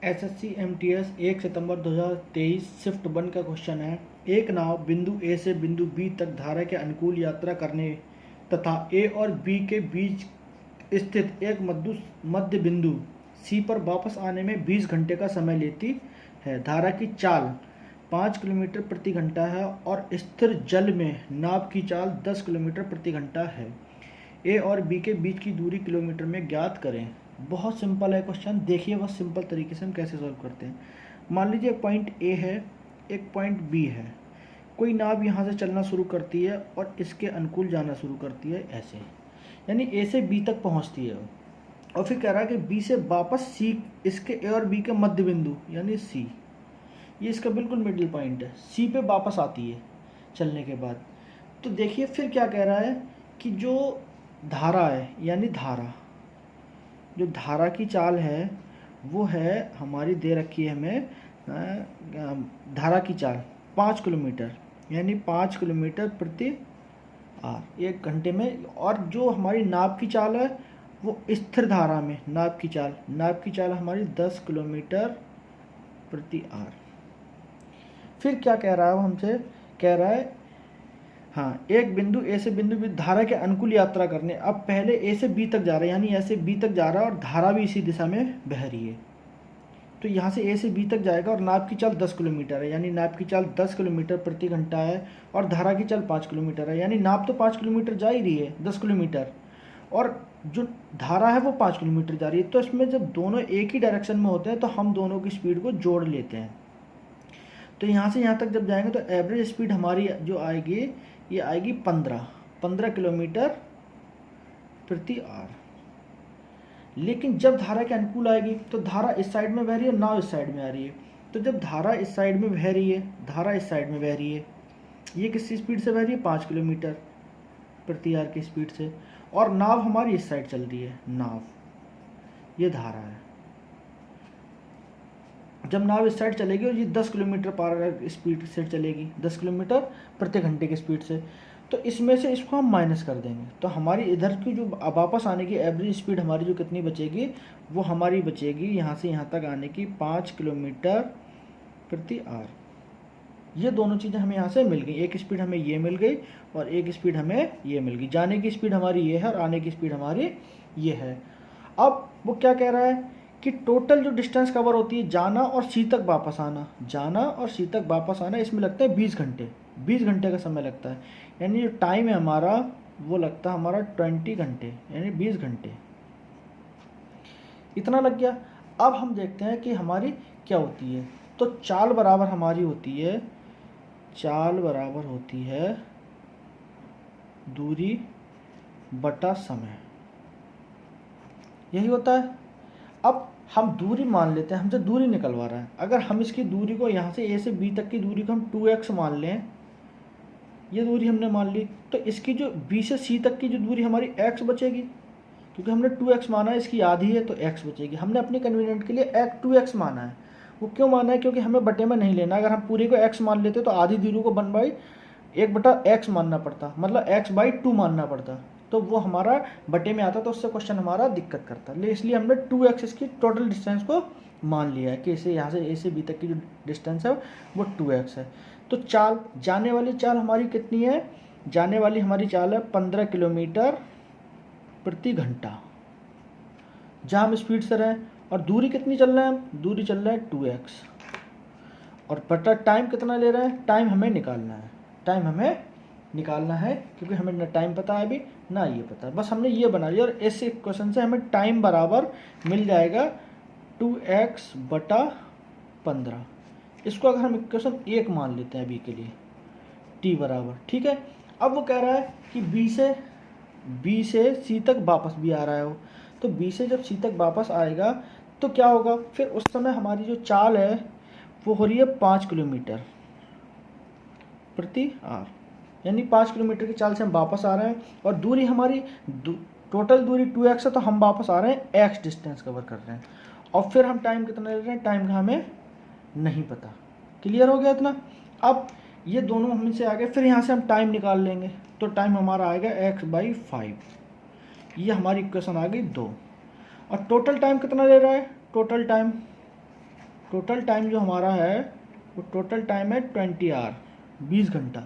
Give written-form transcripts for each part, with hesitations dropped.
SSC MTS 1 सितंबर 2023 shift 1 का question है। एक नाव बिंदु ए से बिंदु बी तक धारा के अनुकूल यात्रा करने तथा ए और बी के बीच स्थित एक मध्य बिंदु सी पर वापस आने में 20 घंटे का समय लेती है। धारा की चाल 5 किलोमीटर प्रति घंटा है और स्थिर जल में नाव की चाल 10 किलोमीटर प्रति घंटा है। ए और बी के बीच की दूरी किलोमीटर में ज्ञात करें। बहुत सिंपल है क्वेश्चन, देखिए बस सिंपल तरीके से हम कैसे सॉल्व करते हैं। मान लीजिए एक पॉइंट ए है, एक पॉइंट बी है। कोई नाव यहाँ से चलना शुरू करती है और इसके अनुकूल जाना शुरू करती है ऐसे, यानी ए से बी तक पहुँचती है और फिर कह रहा है कि बी से वापस सी, इसके ए और बी के मध्य बिंदु यानी सी, ये इसका बिल्कुल मिडिल पॉइंट है, सी पे वापस आती है चलने के बाद। तो देखिए फिर क्या कह रहा है कि जो धारा है यानी जो धारा की चाल है वो है हमारी, दे रखी है हमें धारा की चाल 5 किलोमीटर यानी 5 किलोमीटर प्रति आवर 1 घंटे में। और जो हमारी नाव की चाल है वो स्थिर धारा में नाव की चाल हमारी 10 किलोमीटर प्रति आवर। फिर क्या कह रहा है वो हमसे, कह रहा है हाँ, एक बिंदु ए से बिंदु बी धारा के अनुकूल यात्रा करने। अब पहले ए से बी तक जा रहा है यानी ऐसे बी तक जा रहा है और धारा भी इसी दिशा में बह रही है। तो यहाँ से ए से बी तक जाएगा और नाव की चाल 10 किलोमीटर है यानी नाव की चाल 10 किलोमीटर प्रति घंटा है और धारा की चाल 5 किलोमीटर है, यानी नाव तो 5 किलोमीटर जा ही रही है 10 किलोमीटर और जो धारा है वो 5 किलोमीटर जा रही है। तो इसमें जब दोनों एक ही डायरेक्शन में होते हैं तो हम दोनों की स्पीड को जोड़ लेते हैं। तो यहाँ से यहाँ तक जब जाएंगे तो एवरेज स्पीड हमारी जो आएगी ये आएगी 15 किलोमीटर प्रति आवर। लेकिन जब धारा के अनुकूल आएगी तो धारा इस साइड में बह रही है, नाव इस साइड में आ रही है। तो जब धारा इस साइड में बह रही है, ये किस स्पीड से बह रही है 5 किलोमीटर प्रति आवर की स्पीड से, और नाव हमारी इस साइड चल रही है, नाव ये धारा है। जब नाव इस साइड चलेगी और ये 10 किलोमीटर पर स्पीड से चलेगी, 10 किलोमीटर प्रति घंटे की स्पीड से, तो इसमें से इसको हम माइनस कर देंगे। तो हमारी इधर की जो वापस आने की एवरेज स्पीड हमारी जो कितनी बचेगी वो हमारी बचेगी यहाँ से यहाँ तक आने की 5 किलोमीटर प्रति आवर। ये दोनों चीज़ें हमें यहाँ से मिल गई, एक स्पीड हमें ये मिल गई और एक स्पीड हमें ये मिल गई। जाने की स्पीड हमारी ये है और आने की स्पीड हमारी ये है। अब वो क्या कह रहा है कि टोटल जो डिस्टेंस कवर होती है जाना और सी तक वापस आना, इसमें लगता है 20 घंटे का समय लगता है। यानी जो टाइम है हमारा वो लगता है हमारा 20 घंटे यानी 20 घंटे, इतना लग गया। अब हम देखते हैं कि हमारी क्या होती है। तो चाल बराबर हमारी होती है दूरी बटा समय, यही होता है। अब हम दूरी मान लेते हैं, हमसे दूरी निकलवा रहा है। अगर हम इसकी दूरी को यहाँ से ए से बी तक की दूरी को हम 2x मान लें, ये दूरी हमने मान ली, तो इसकी जो बी से सी तक की जो दूरी हमारी x बचेगी, क्योंकि हमने 2x माना है, इसकी आधी है तो x बचेगी। हमने अपने कन्वीनियंट के लिए 2x माना है। वो क्यों माना है? क्योंकि हमें बटे में नहीं लेना। अगर हम पूरी को x मान लेते तो आधी दूरी को 1/x मानना पड़ता, मतलब x/2 मानना पड़ता, तो वो हमारा बटे में आता, तो उससे क्वेश्चन हमारा दिक्कत करता। इसलिए हमने 2x इसकी टोटल डिस्टेंस को मान लिया है कि इसे यहाँ से ए से बी तक की जो डिस्टेंस है वो 2x है। तो चाल, जाने वाली चाल हमारी कितनी है? जाने वाली हमारी चाल है 15 किलोमीटर प्रति घंटा, जहाँ हम स्पीड से रहें। और दूरी कितनी चल रहे हैं? दूरी चल रहा है 2x, और बटा टाइम कितना ले रहे हैं? टाइम हमें निकालना है, क्योंकि हमें ना टाइम पता है अभी ना ये पता है, बस हमने ये बना लिया। और इस क्वेश्चन से हमें टाइम बराबर मिल जाएगा 2x/15। इसको अगर हम इक्वेशन 1 मान लेते हैं अभी के लिए, t बराबर, ठीक है। अब वो कह रहा है कि b से c तक वापस भी आ रहा है वो, तो b से जब c तक वापस आएगा तो क्या होगा? फिर उस समय हमारी जो चाल है वो हो रही है 5 किलोमीटर प्रति आवर, यानी 5 किलोमीटर की चाल से हम वापस आ रहे हैं। और दूरी हमारी टोटल दूरी 2x है, तो हम वापस आ रहे हैं x डिस्टेंस कवर कर रहे हैं। और फिर हम टाइम कितना ले रहे हैं? टाइम का हमें नहीं पता। क्लियर हो गया इतना? अब ये दोनों हम से आ गए, फिर यहाँ से हम टाइम निकाल लेंगे, तो टाइम हमारा आएगा x/5। ये हमारी इक्वेशन आ गई 2। और टोटल टाइम कितना ले रहा है? टोटल टाइम टोटल टाइम जो हमारा है वो टोटल टाइम है 20 आवर, 20 घंटा।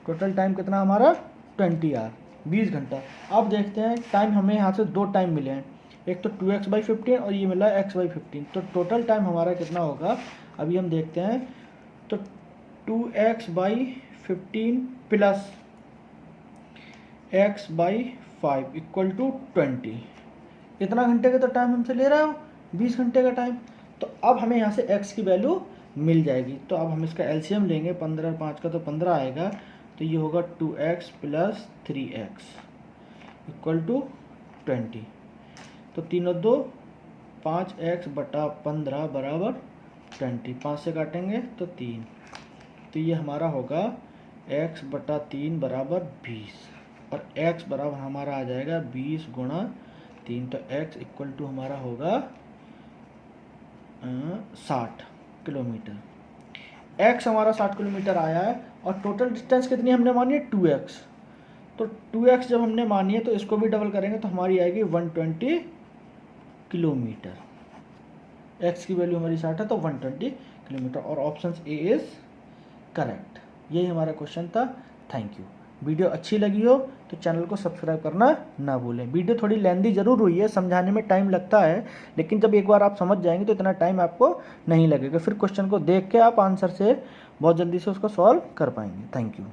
टोटल टाइम कितना हमारा 20 आवर, 20 घंटा। अब देखते हैं टाइम, हमें यहाँ से दो टाइम मिले हैं, एक तो 2x/15 और ये मिला x/15। तो टोटल टाइम हमारा कितना होगा अभी हम देखते हैं। तो 2x/15 plus x/5 equal to 20। इतना घंटे का तो टाइम हमसे ले रहा है, 20 घंटे का टाइम। तो अब हमें यहाँ से x की वैल्यू मिल जाएगी। तो अब हम इसका एलसीएम लेंगे, 15 5 का तो 15 आएगा। तो ये होगा 2x plus 3x equal to 20। तो 3 और 2 5x बटा 15 बराबर 20। 5 से काटेंगे तो 3। तो ये हमारा होगा x बटा 3 बराबर 20 और x बराबर हमारा आ जाएगा 20 गुणा 3। तो x इक्वल टू हमारा होगा 60 किलोमीटर। x हमारा 60 किलोमीटर आया है और टोटल डिस्टेंस कितनी हमने मानी है 2x। तो 2x जब हमने मानी है तो इसको भी डबल करेंगे तो हमारी आएगी 120 किलोमीटर। x की वैल्यू हमारी 60 है तो 120 किलोमीटर और ऑप्शन ए इज़ करेक्ट। यही हमारा क्वेश्चन था। Thank you. वीडियो अच्छी लगी हो तो चैनल को सब्सक्राइब करना ना भूलें। वीडियो थोड़ी लेंदी ज़रूर हुई है, समझाने में टाइम लगता है, लेकिन जब एक बार आप समझ जाएंगे तो इतना टाइम आपको नहीं लगेगा। फिर क्वेश्चन को देख के आप आंसर से बहुत जल्दी से उसको सॉल्व कर पाएंगे। Thank you.